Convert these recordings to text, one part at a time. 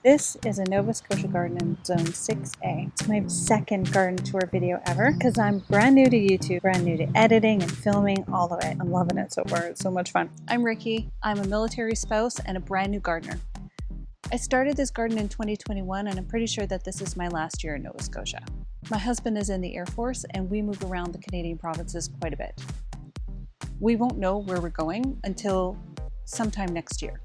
This is a Nova Scotia garden in Zone 6A. It's my second garden tour video ever because I'm brand new to YouTube, brand new to editing and filming, all of it. I'm loving it so far. It's so much fun. I'm Ricky. I'm a military spouse and a brand new gardener. I started this garden in 2021 and I'm pretty sure that this is my last year in Nova Scotia. My husband is in the Air Force and we move around the Canadian provinces quite a bit. We won't know where we're going until sometime next year.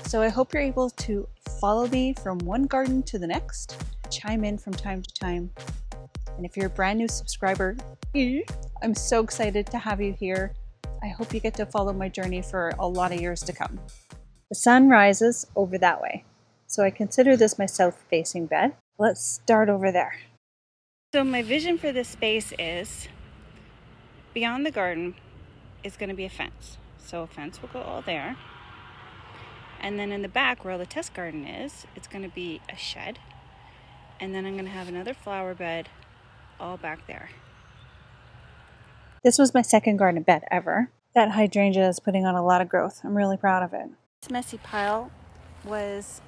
So I hope you're able to follow me from one garden to the next, chime in from time to time. And if you're a brand new subscriber, I'm so excited to have you here. I hope you get to follow my journey for a lot of years to come. The sun rises over that way, so I consider this my south-facing bed. Let's start over there. So my vision for this space is, beyond the garden is going to be a fence. So a fence will go all there. And then in the back where all the test garden is, it's going to be a shed. And then I'm going to have another flower bed all back there. This was my second garden bed ever. That hydrangea is putting on a lot of growth. I'm really proud of it. This messy pile was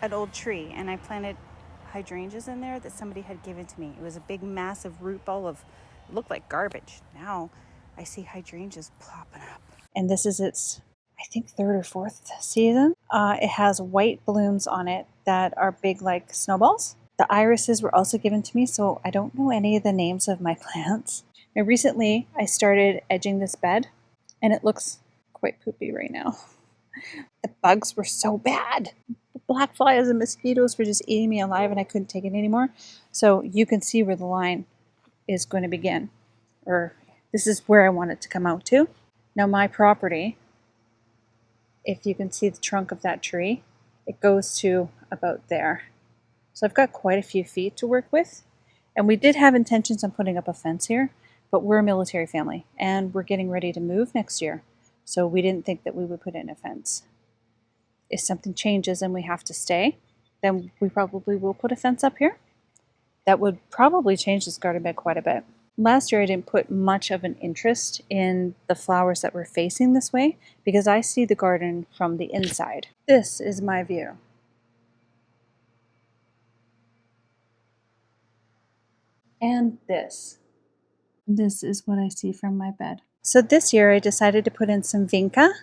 an old tree and I planted hydrangeas in there that somebody had given to me. It was a big massive root ball of, it looked like garbage. Now I see hydrangeas plopping up. And this is its, I think, third or fourth season. It has white blooms on it that are big like snowballs. The irises were also given to me, so I don't know any of the names of my plants. And recently I started edging this bed and it looks quite poopy right now. The bugs were so bad. The black flies and mosquitoes were just eating me alive and I couldn't take it anymore. So you can see where the line is going to begin, or this is where I want it to come out to. Now my property, if you can see the trunk of that tree, it goes to about there. So I've got quite a few feet to work with. And we did have intentions on putting up a fence here, but we're a military family and we're getting ready to move next year. So we didn't think that we would put in a fence. If something changes and we have to stay, then we probably will put a fence up here. That would probably change this garden bed quite a bit. Last year I didn't put much of an interest in the flowers that were facing this way because I see the garden from the inside. This is my view. And this is what I see from my bed. So this year I decided to put in some vinca.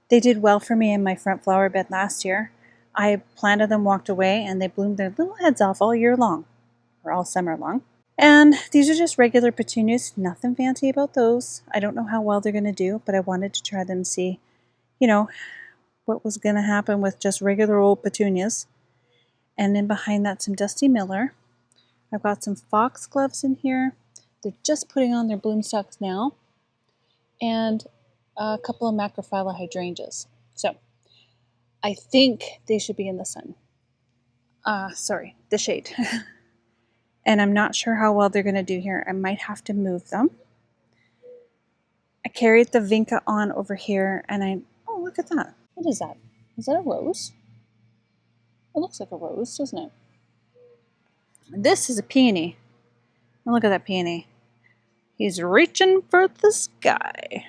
They did well for me in my front flower bed last year. I planted them, walked away, and they bloomed their little heads off all year long, or all summer long. And these are just regular petunias, nothing fancy about those. I don't know how well they're going to do, but I wanted to try them and see, what was going to happen with just regular old petunias. And then behind that, some Dusty Miller. I've got some foxgloves in here. They're just putting on their bloom stalks now. And a couple of macrophylla hydrangeas. So I think they should be in the sun. The shade. And I'm not sure how well they're going to do here. I might have to move them. I carried the vinca on over here and oh, look at that. What is that? Is that a rose? It looks like a rose, doesn't it? This is a peony. Oh, look at that peony. He's reaching for the sky.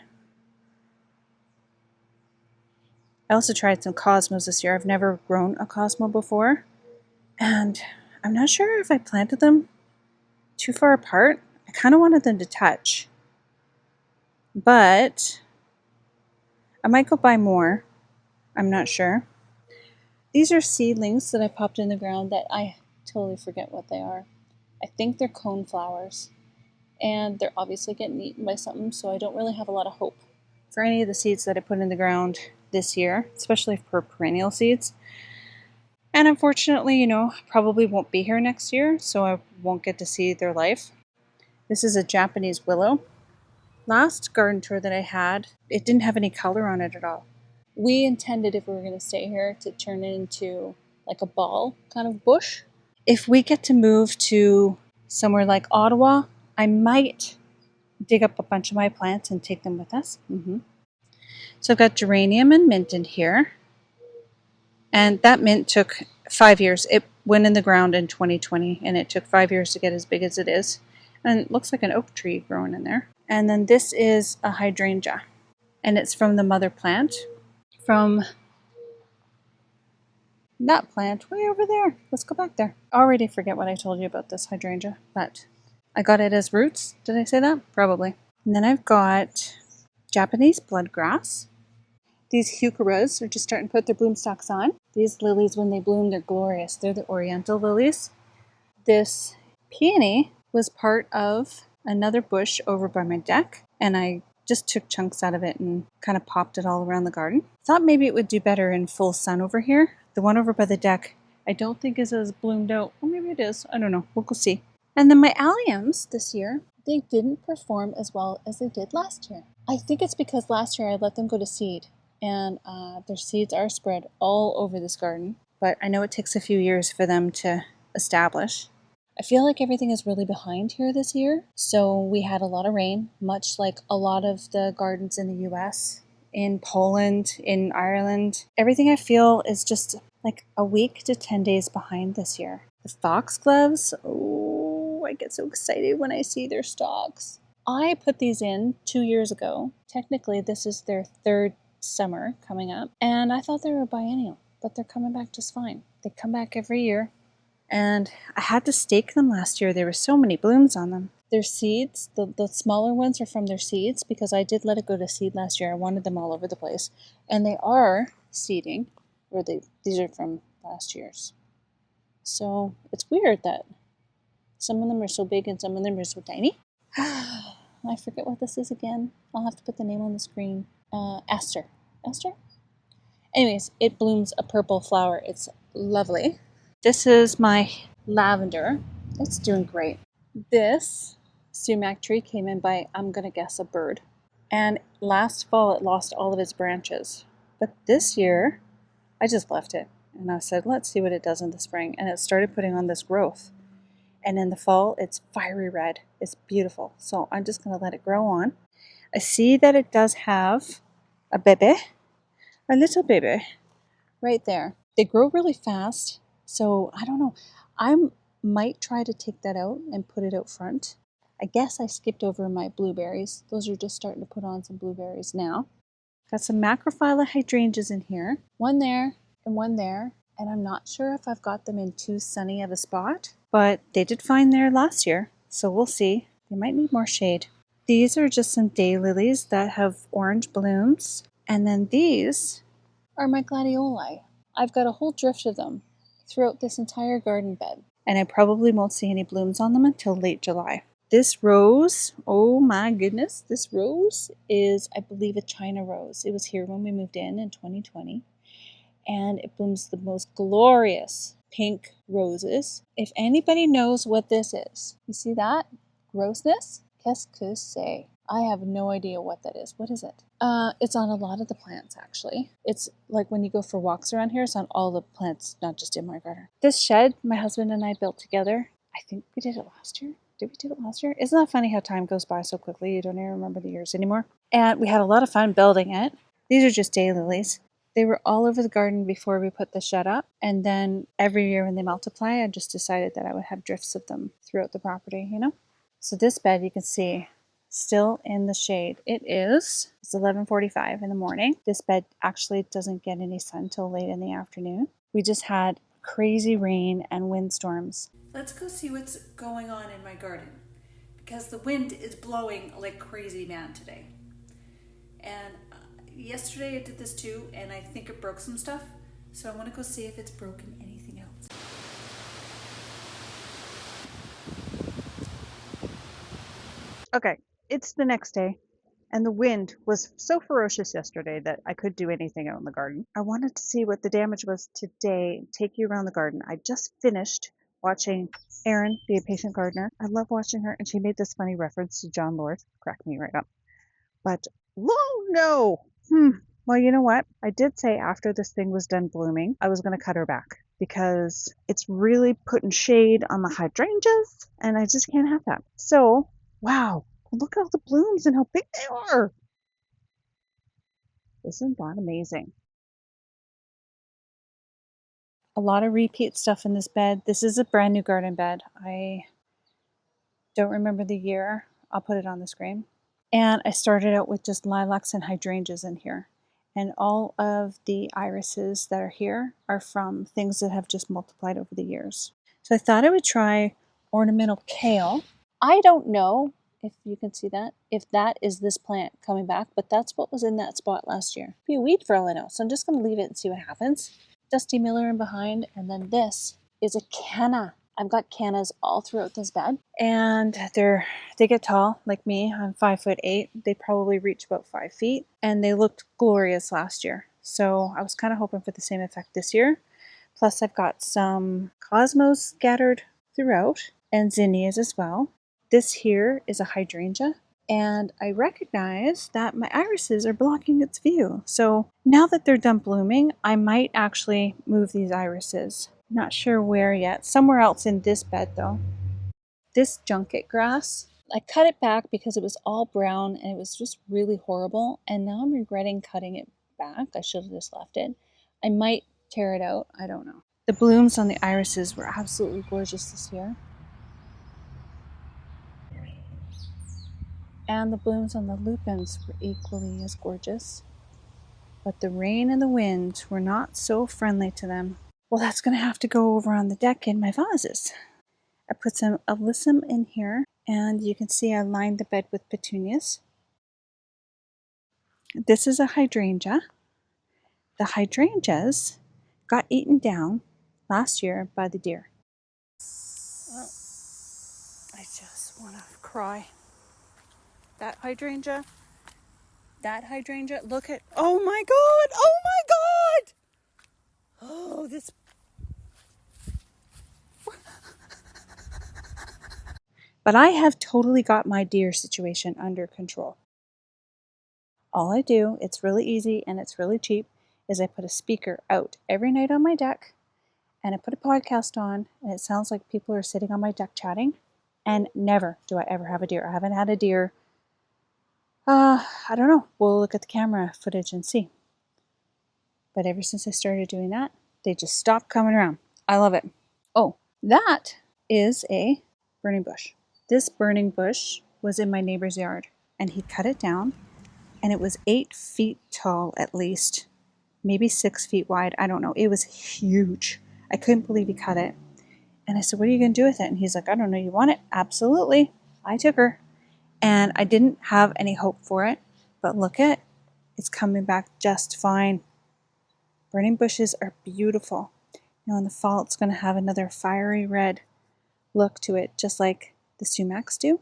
I also tried some cosmos this year. I've never grown a cosmo before. And I'm not sure if I planted them too far apart. I kind of wanted them to touch. But I might go buy more. I'm not sure. These are seedlings that I popped in the ground that I totally forget what they are. I think they're cone flowers. And they're obviously getting eaten by something, so I don't really have a lot of hope for any of the seeds that I put in the ground this year, especially for perennial seeds. And unfortunately, probably won't be here next year, so I won't get to see their life. This is a Japanese willow. Last garden tour that I had, it didn't have any color on it at all. We intended, if we were going to stay here, to turn it into like a ball kind of bush. If we get to move to somewhere like Ottawa, I might dig up a bunch of my plants and take them with us. So I've got geranium and mint in here. And that mint took 5 years. It went in the ground in 2020 and it took 5 years to get as big as it is. And it looks like an oak tree growing in there. And then this is a hydrangea. And it's from the mother plant from That plant way over there. Let's go back there. Already forget what I told you about this hydrangea, but I got it as roots. Did I say that? Probably. And then I've got Japanese bloodgrass. These heucheras are just starting to put their bloom stalks on. These lilies, when they bloom, they're glorious. They're the oriental lilies. This peony was part of another bush over by my deck, and I just took chunks out of it and kind of popped it all around the garden. Thought maybe it would do better in full sun over here. The one over by the deck, I don't think is as bloomed out. Well, maybe it is. I don't know. We'll go see. And then my alliums this year, they didn't perform as well as they did last year. I think it's because last year I let them go to seed, and their seeds are spread all over this garden. But I know it takes a few years for them to establish. I feel like everything is really behind here this year. So we had a lot of rain, much like a lot of the gardens in the US, in Poland, in Ireland. Everything I feel is just like a week to 10 days behind this year. The foxgloves, oh, I get so excited when I see their stalks. I put these in 2 years ago. Technically, this is their third summer coming up, and I thought they were biennial, but they're coming back just fine. They come back every year. And I had to stake them last year. There were so many blooms on them. Their seeds, the smaller ones are from their seeds because I did let it go to seed last year. I wanted them all over the place. And they are seeding, or these are from last year's. So it's weird that some of them are so big and some of them are so tiny. I forget what this is again. I'll have to put the name on the screen. Aster. Aster? Anyways, it blooms a purple flower. It's lovely. This is my lavender. It's doing great. This sumac tree came in by, I'm going to guess, a bird. And last fall it lost all of its branches. But this year, I just left it. And I said, let's see what it does in the spring. And it started putting on this growth. And in the fall, it's fiery red. It's beautiful. So I'm just going to let it grow on. I see that it does have a baby, a little baby, right there. They grow really fast. So I don't know. I might try to take that out and put it out front. I guess I skipped over my blueberries. Those are just starting to put on some blueberries now. Got some macrophylla hydrangeas in here. One there and one there. And I'm not sure if I've got them in too sunny of a spot, but they did fine there last year. So we'll see. They might need more shade. These are just some daylilies that have orange blooms. And then these are my gladioli. I've got a whole drift of them throughout this entire garden bed, and I probably won't see any blooms on them until late July. This rose, oh my goodness, this rose is, I believe, a China rose. It was here when we moved in 2020, and it blooms the most glorious pink roses. If anybody knows what this is, you see that? Grossness? Qu'est-ce que c'est? I have no idea what that is. What is it? It's on a lot of the plants, actually. It's like when you go for walks around here, it's on all the plants, not just in my garden. This shed, my husband and I built together. I think we did it last year. Did we do it last year? Isn't that funny how time goes by so quickly? You don't even remember the years anymore. And we had a lot of fun building it. These are just daylilies. They were all over the garden before we put the shed up. And then every year when they multiply, I just decided that I would have drifts of them throughout the property, you know? So this bed, you can see, still in the shade. It's 11:45 in the morning. This bed actually doesn't get any sun till late in the afternoon. We just had crazy rain and windstorms. Let's go see what's going on in my garden, because the wind is blowing like crazy, man, today. And yesterday I did this too, and I think it broke some stuff. So I want to go see if it's broken anything else. Okay, it's the next day, and the wind was so ferocious yesterday that I could do anything out in the garden. I wanted to see what the damage was today, take you around the garden. I just finished watching Erin be a patient gardener. I love watching her, and she made this funny reference to John Lord. Cracked me right up. But, whoa, no! Well, you know what? I did say after this thing was done blooming, I was going to cut her back, because it's really putting shade on the hydrangeas, and I just can't have that. So, wow, look at all the blooms and how big they are. Isn't that amazing? A lot of repeat stuff in this bed. This is a brand new garden bed. I don't remember the year. I'll put it on the screen. And I started out with just lilacs and hydrangeas in here. And all of the irises that are here are from things that have just multiplied over the years. So I thought I would try ornamental kale. I don't know if you can see that, if that is this plant coming back, but that's what was in that spot last year. Be a weed for all I know, so I'm just going to leave it and see what happens. Dusty Miller in behind, and then this is a canna. I've got cannas all throughout this bed, and they get tall like me. I'm 5'8". They probably reach about 5 feet, and they looked glorious last year. So I was kind of hoping for the same effect this year. Plus I've got some cosmos scattered throughout, and zinnias as well. This here is a hydrangea, and I recognize that my irises are blocking its view. So now that they're done blooming, I might actually move these irises. Not sure where yet. Somewhere else in this bed though. This junket grass, I cut it back because it was all brown and it was just really horrible. And now I'm regretting cutting it back. I should have just left it. I might tear it out. I don't know. The blooms on the irises were absolutely gorgeous this year. And the blooms on the lupines were equally as gorgeous. But the rain and the wind were not so friendly to them. Well, that's going to have to go over on the deck in my vases. I put some alyssum in here, and you can see I lined the bed with petunias. This is a hydrangea. The hydrangeas got eaten down last year by the deer. Oh, I just want to cry. That hydrangea, look at, oh my God, oh my God! Oh, this. But I have totally got my deer situation under control. All I do, it's really easy and it's really cheap, is I put a speaker out every night on my deck, and I put a podcast on, and it sounds like people are sitting on my deck chatting, and never do I ever have a deer. I haven't had a deer. I don't know. We'll look at the camera footage and see. But ever since I started doing that, they just stopped coming around. I love it. Oh, that is a burning bush. This burning bush was in my neighbor's yard, and he cut it down, and it was 8 feet tall at least, maybe 6 feet wide. I don't know. It was huge. I couldn't believe he cut it. And I said, what are you going to do with it? And he's like, I don't know. You want it? Absolutely. I took her. And I didn't have any hope for it, but look at, it's coming back just fine. Burning bushes are beautiful. Now in the fall, it's going to have another fiery red look to it, just like the sumacs do.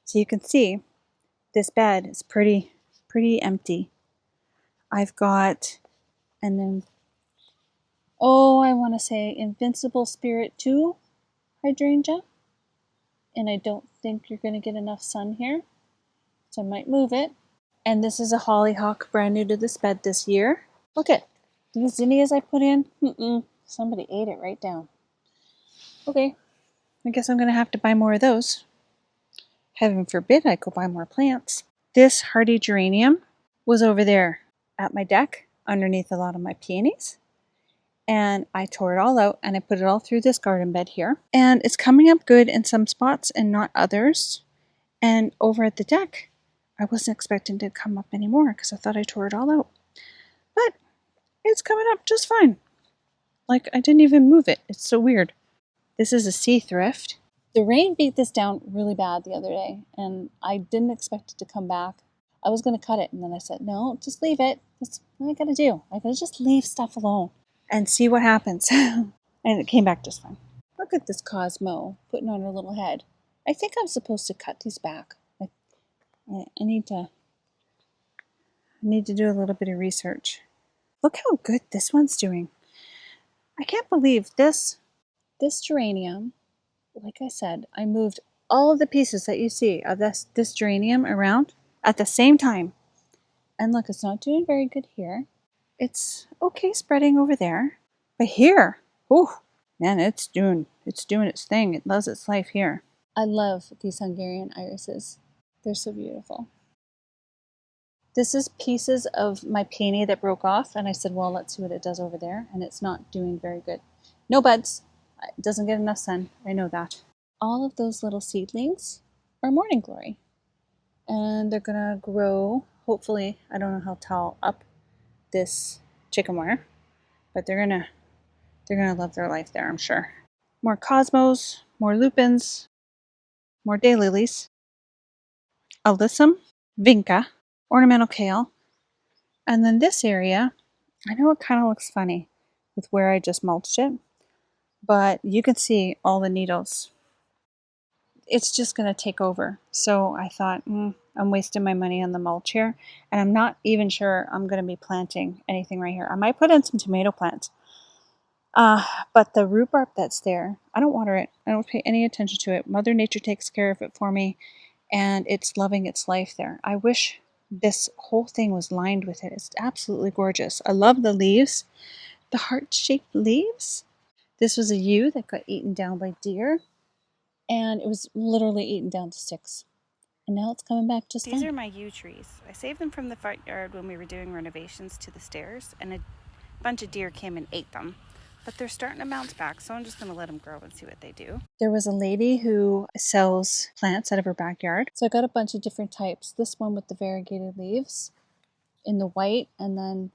So you can see this bed is pretty empty. I've got, and then, I want to say Invincible Spirit 2 hydrangea. And I don't think you're going to get enough sun here, so I might move it. And this is a hollyhock, brand new to this bed this year. Look at these zinnias I put in. Somebody ate it right down. Okay, I guess I'm going to have to buy more of those. Heaven forbid I go buy more plants. This hardy geranium was over there at my deck underneath a lot of my peonies. And I tore it all out and I put it all through this garden bed here. And it's coming up good in some spots and not others. And over at the deck, I wasn't expecting to come up anymore because I thought I tore it all out. But it's coming up just fine. Like I didn't even move it. It's so weird. This is a sea thrift. The rain beat this down really bad the other day, and I didn't expect it to come back. I was going to cut it, and then I said, no, just leave it. That's what I got to do. I got to just leave stuff alone and see what happens. And it came back just fine. Look at this Cosmo putting on her little head. I think I'm supposed to cut these back. I need to do a little bit of research. Look how good this one's doing. I can't believe this geranium. Like I said, I moved all of the pieces that you see of this geranium around at the same time. And look, it's not doing very good here. It's okay spreading over there. But here, man, it's doing its thing. It loves its life here. I love these Hungarian irises. They're so beautiful. This is pieces of my peony that broke off, and I said, well, let's see what it does over there. And it's not doing very good. No buds. It doesn't get enough sun. I know that. All of those little seedlings are morning glory. And they're going to grow hopefully, I don't know how tall up this chicken wire, but they're gonna love their life there, I'm sure. More cosmos, more lupins, more daylilies, alyssum, vinca, ornamental kale, and then this area, I know it kind of looks funny with where I just mulched it, but you can see all the needles. It's just going to take over. So I thought, I'm wasting my money on the mulch here, and I'm not even sure I'm going to be planting anything right here. I might put in some tomato plants. But the rhubarb that's there, I don't water it. I don't pay any attention to it. Mother Nature takes care of it for me, and it's loving its life there. I wish this whole thing was lined with it. It's absolutely gorgeous. I love the leaves, the heart-shaped leaves. This was a yew that got eaten down by deer, and it was literally eaten down to sticks. And now it's coming back just fine. These are my yew trees. I saved them from the front yard when we were doing renovations to the stairs, and a bunch of deer came and ate them. But they're starting to bounce back, so I'm just going to let them grow and see what they do. There was a lady who sells plants out of her backyard. So I got a bunch of different types. This one with the variegated leaves in the white and then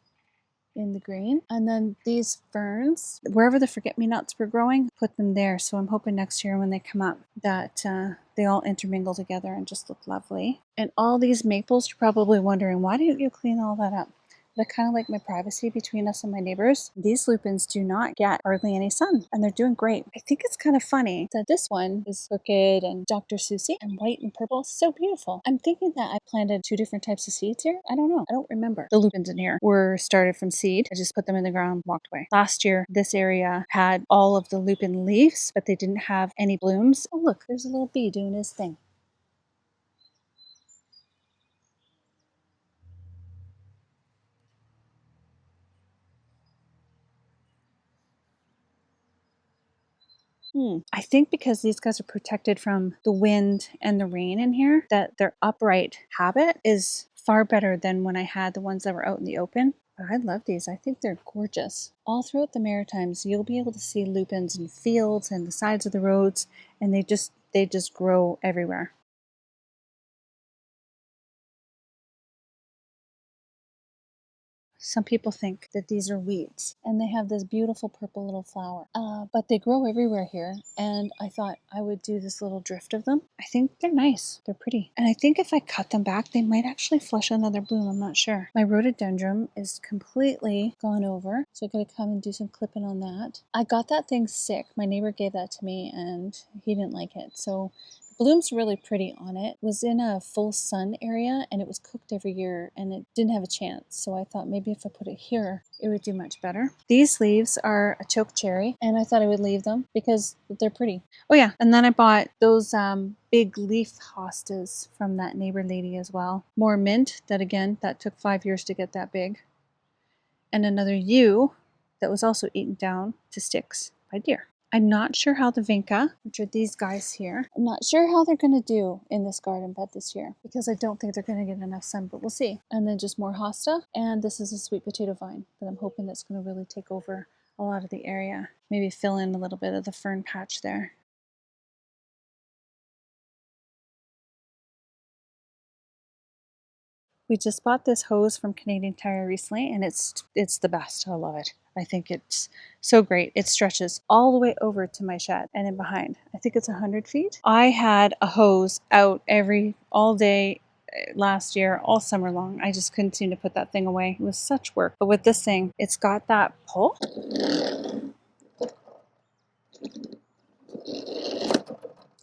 in the green. And then these ferns, wherever the forget-me-nots were growing, put them there. So I'm hoping next year when they come up that they all intermingle together and just look lovely. And all these maples, you're probably wondering, why didn't you clean all that up? But I kind of like my privacy between us and my neighbors. These lupins do not get hardly any sun, and they're doing great. I think it's kind of funny that this one is crooked and Dr. Susie and white and purple. So beautiful. I'm thinking that I planted 2 different types of seeds here. I don't know. I don't remember. The lupins in here were started from seed. I just put them in the ground, walked away. Last year, this area had all of the lupin leaves, but they didn't have any blooms. Oh, look, there's a little bee doing his thing. I think because these guys are protected from the wind and the rain in here, that their upright habit is far better than when I had the ones that were out in the open. But I love these. I think they're gorgeous. All throughout the Maritimes, you'll be able to see lupins in fields and the sides of the roads, and they just grow everywhere. Some people think that these are weeds, and they have this beautiful purple little flower. But they grow everywhere here, and I thought I would do this little drift of them. I think they're nice. They're pretty. And I think if I cut them back, they might actually flush another bloom. I'm not sure. My rhododendron is completely gone over, so I gotta come and do some clipping on that. I got that thing sick. My neighbor gave that to me, and he didn't like it. So bloom's really pretty on it. It was in a full sun area, and it was cooked every year, and it didn't have a chance. So I thought maybe if I put it here, it would do much better. These leaves are a choke cherry, and I thought I would leave them because they're pretty. Oh yeah, and then I bought those big leaf hostas from that neighbor lady as well. More mint, that took 5 years to get that big. And another yew that was also eaten down to sticks by deer. I'm not sure how the vinca, which are these guys here, I'm not sure how they're going to do in this garden bed this year because I don't think they're going to get enough sun, but we'll see. And then just more hosta, and this is a sweet potato vine that I'm hoping that's going to really take over a lot of the area. Maybe fill in a little bit of the fern patch there. We just bought this hose from Canadian Tire recently, and it's the best. I love it. I think it's so great. It stretches all the way over to my shed and in behind. I think it's 100 feet. I had a hose out all day last year, all summer long. I just couldn't seem to put that thing away. It was such work. But with this thing, it's got that pull.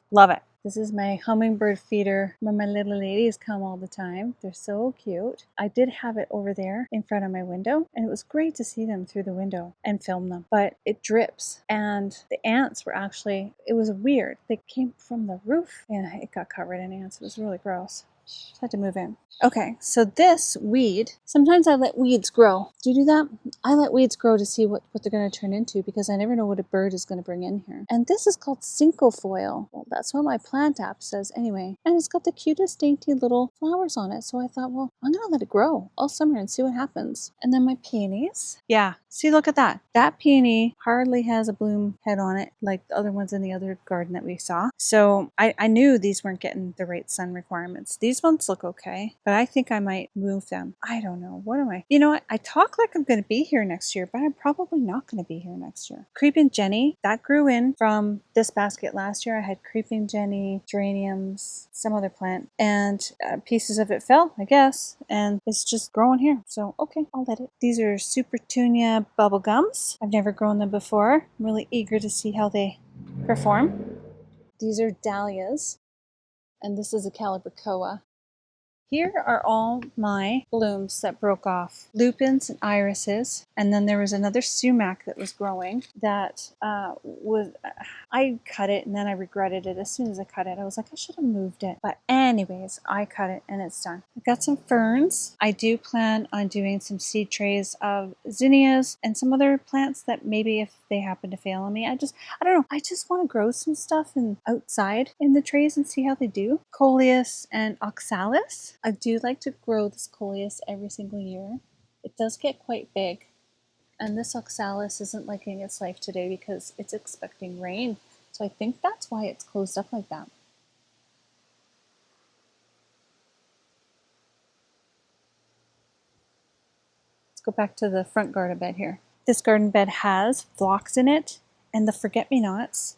Love it. This is my hummingbird feeder where my little ladies come all the time. They're so cute. I did have it over there in front of my window, and it was great to see them through the window and film them. But it drips, and the ants were actually, it was weird. They came from the roof, and it got covered in ants. It was really gross. Just had to move in. Okay, so this weed, sometimes I let weeds grow. Do you do that? I let weeds grow to see what they're going to turn into because I never know what a bird is going to bring in here. And this is called cinquefoil. Well, that's what my plant app says anyway. And it's got the cutest dainty little flowers on it. So I thought, well, I'm going to let it grow all summer and see what happens. And then my peonies. Yeah, see, look at that. That peony hardly has a bloom head on it like the other ones in the other garden that we saw. So I knew these weren't getting the right sun requirements. These These ones look okay, but I think I might move them. I don't know. What am I? You know what? I talk like I'm going to be here next year, but I'm probably not going to be here next year. Creeping Jenny, that grew in from this basket last year. I had Creeping Jenny, geraniums, some other plant, and pieces of it fell, I guess, and it's just growing here. So, okay, I'll let it. These are Super Tunia bubble gums. I've never grown them before. I'm really eager to see how they perform. These are dahlias, and this is a calibrachoa. Here are all my blooms that broke off. Lupines and irises. And then there was another sumac that was growing that I cut it and then I regretted it. As soon as I cut it, I was like, I should have moved it. But anyways, I cut it and it's done. I've got some ferns. I do plan on doing some seed trays of zinnias and some other plants that maybe if they happen to fail on me, I don't know. I just want to grow some stuff outside in the trays and see how they do. Coleus and oxalis. I do like to grow this coleus every single year. It does get quite big. And this oxalis isn't liking its life today because it's expecting rain. So I think that's why it's closed up like that. Let's go back to the front garden bed here. This garden bed has phlox in it and the forget-me-nots,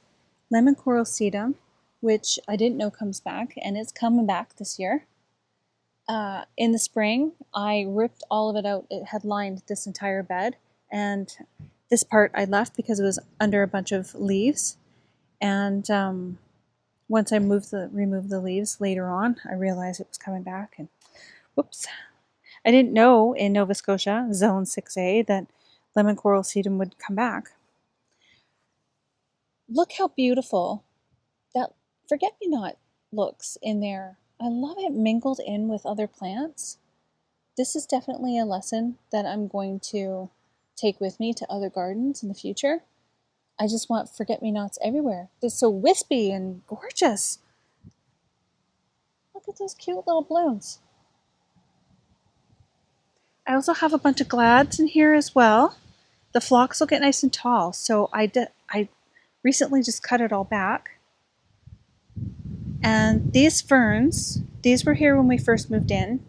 lemon coral sedum, which I didn't know comes back, and it's coming back this year. In the spring, I ripped all of it out. It had lined this entire bed, and this part I left because it was under a bunch of leaves. And once I removed the leaves later on, I realized it was coming back. And whoops, I didn't know in Nova Scotia, Zone 6A, that lemon coral sedum would come back. Look how beautiful that forget-me-not looks in there. I love it mingled in with other plants. This is definitely a lesson that I'm going to take with me to other gardens in the future. I just want forget-me-nots everywhere. They're so wispy and gorgeous. Look at those cute little blooms. I also have a bunch of glads in here as well. The phlox will get nice and tall, so I recently just cut it all back. And these ferns, these were here when we first moved in,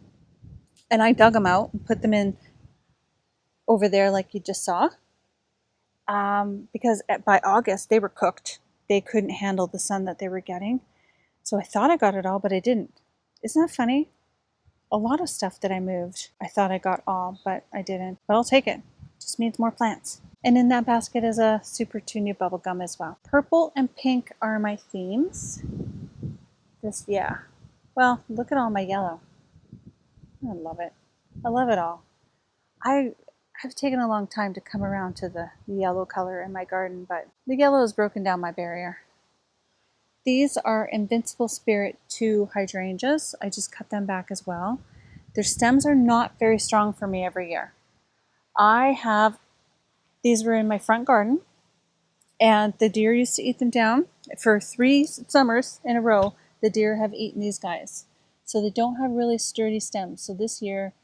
and I dug them out and put them in over there like you just saw, because by August they were cooked. They couldn't handle the sun that they were getting. So I thought I got it all, but I didn't. Isn't that funny? A lot of stuff that I moved, I thought I got all, but I didn't. But I'll take it. Just means more plants. And in that basket is a Super Tunia bubblegum as well. Purple and pink are my themes. Yeah. Well, look at all my yellow. I love it. I love it all. I've taken a long time to come around to the yellow color in my garden, but the yellow has broken down my barrier. These are Invincible Spirit 2 hydrangeas. I just cut them back as well. Their stems are not very strong for me every year. These were in my front garden, and the deer used to eat them down. For 3 summers in a row, the deer have eaten these guys. So they don't have really sturdy stems. So this year,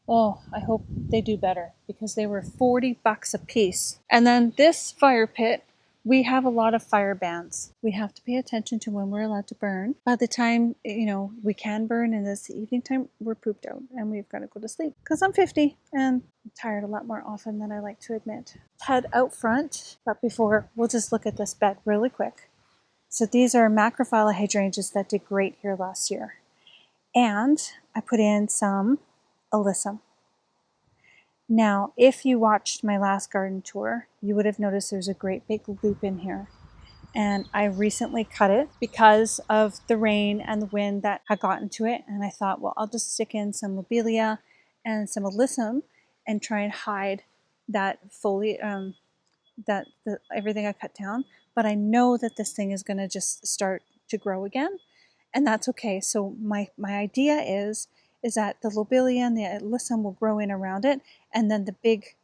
oh, I hope they do better because they were $40 a piece. And then this fire pit, we have a lot of fire bans. We have to pay attention to when we're allowed to burn. By the time, we can burn in this evening time, we're pooped out and we've got to go to sleep. Because I'm 50 and I'm tired a lot more often than I like to admit. Head out front, but before, we'll just look at this bed really quick. So these are macrophylla hydrangeas that did great here last year. And I put in some alyssum. Now, if you watched my last garden tour, you would have noticed there's a great big loop in here. And I recently cut it because of the rain and the wind that had gotten to it. And I thought, well, I'll just stick in some lobelia and some alyssum and try and hide that foliage, everything I cut down. But I know that this thing is going to just start to grow again. And that's okay. So my idea is that the lobelia and the alyssum will grow in around it, and then the big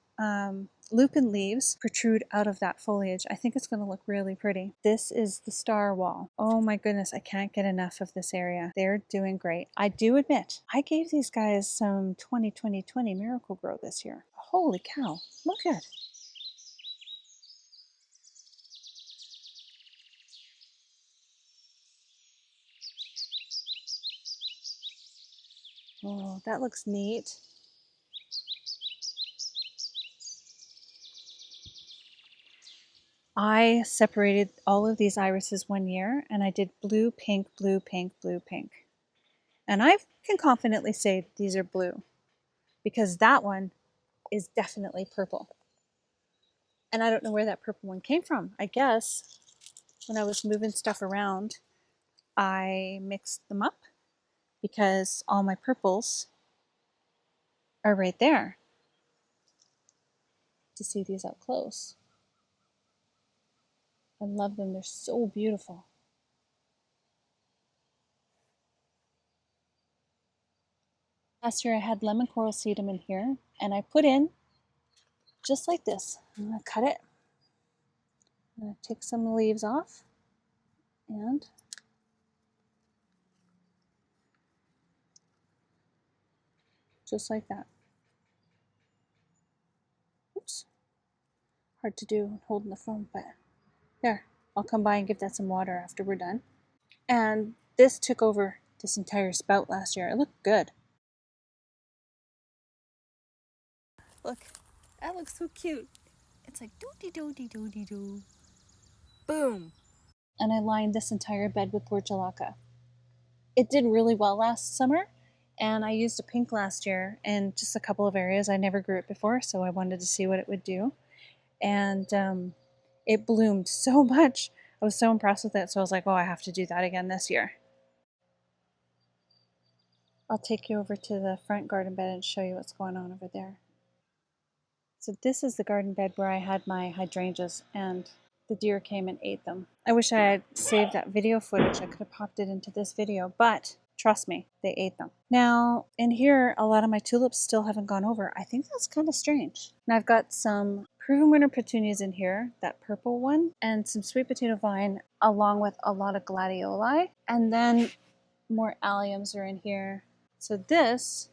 lupin leaves protrude out of that foliage. I think it's going to look really pretty. This is the star wall. Oh my goodness, I can't get enough of this area. They're doing great. I do admit, I gave these guys some 20-20-20 Miracle Grow this year. Holy cow, look at it. Oh, that looks neat. I separated all of these irises one year and I did blue, pink, blue, pink, blue, pink. And I can confidently say these are blue because that one is definitely purple. And I don't know where that purple one came from. I guess when I was moving stuff around, I mixed them up because all my purples are right there. To see these up close. I love them. They're so beautiful. Last year I had lemon coral sedum in here and I put in just like this. I'm going to cut it. I'm going to take some leaves off and just like that. Oops. Hard to do holding the phone, but there. I'll come by and give that some water after we're done. And this took over this entire spout last year. It looked good. Look, that looks so cute. It's like doo-dee-doo-dee-doo-dee-doo. Boom. And I lined this entire bed with portulaca. It did really well last summer, and I used a pink last year in just a couple of areas. I never grew it before, so I wanted to see what it would do. And it bloomed so much. I was so impressed with it, so I was like, oh, I have to do that again this year. I'll take you over to the front garden bed and show you what's going on over there. So this is the garden bed where I had my hydrangeas, and the deer came and ate them. I wish I had saved that video footage. I could have popped it into this video, but trust me, they ate them. Now, in here, a lot of my tulips still haven't gone over. I think that's kind of strange. And I've got some proven winter petunias in here, that purple one, and some sweet potato vine, along with a lot of gladioli. And then more alliums are in here. So this,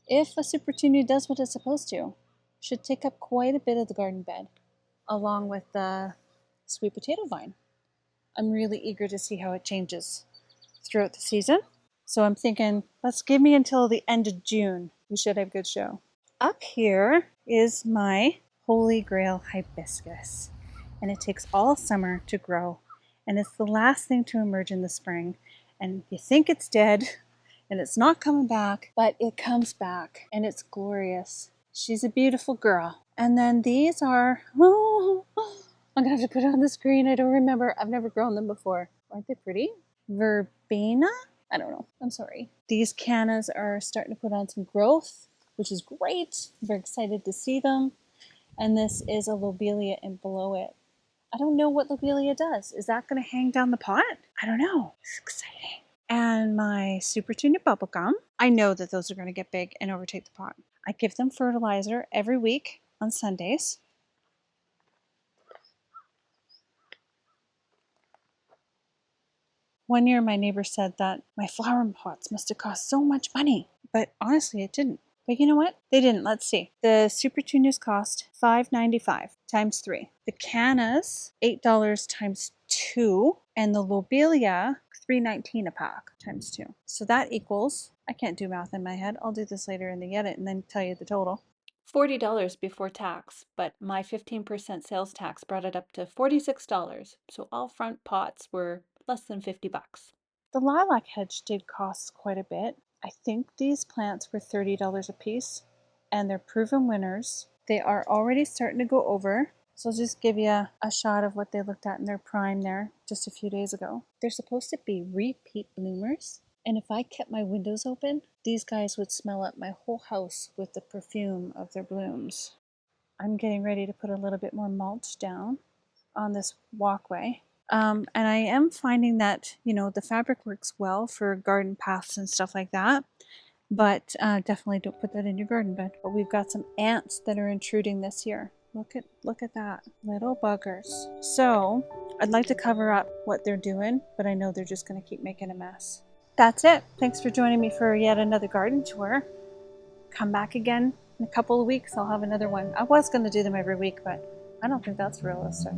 if a super petunia does what it's supposed to, should take up quite a bit of the garden bed, along with the sweet potato vine. I'm really eager to see how it changes throughout the season. So I'm thinking, let's give me until the end of June. We should have a good show. Up here is my Holy Grail hibiscus. And it takes all summer to grow. And it's the last thing to emerge in the spring. And you think it's dead and it's not coming back, but it comes back and it's glorious. She's a beautiful girl. And then these are, oh, I'm gonna have to put it on the screen. I don't remember. I've never grown them before. Aren't they pretty? Verbena? I don't know. I'm sorry. These cannas are starting to put on some growth, which is great. I'm very excited to see them. And this is a lobelia and below it. I don't know what lobelia does. Is that gonna hang down the pot? I don't know. It's exciting. And my super tunia bubblegum. I know that those are gonna get big and overtake the pot. I give them fertilizer every week on Sundays. One year my neighbor said that my flowering pots must have cost so much money, but honestly it didn't. But you know what? They didn't. Let's see. The super tunias cost $5.95 times 3. The cannas, $8 times 2, and the lobelia, $3.19 a pack times 2. So that equals, I can't do math in my head. I'll do this later in the edit and then tell you the total. $40 before tax, but my 15% sales tax brought it up to $46. So all front pots were less than 50 bucks. The lilac hedge did cost quite a bit. I think these plants were $30 a piece, and they're proven winners. They are already starting to go over. So I'll just give you a shot of what they looked at in their prime there just a few days ago. They're supposed to be repeat bloomers. And if I kept my windows open, these guys would smell up my whole house with the perfume of their blooms. I'm getting ready to put a little bit more mulch down on this walkway. And I am finding that, you know, the fabric works well for garden paths and stuff like that. But definitely don't put that in your garden bed. But we've got some ants that are intruding this year. Look at that. Little buggers. So I'd like to cover up what they're doing, but I know they're just going to keep making a mess. That's it. Thanks for joining me for yet another garden tour. Come back again in a couple of weeks. I'll have another one. I was going to do them every week, but I don't think that's realistic.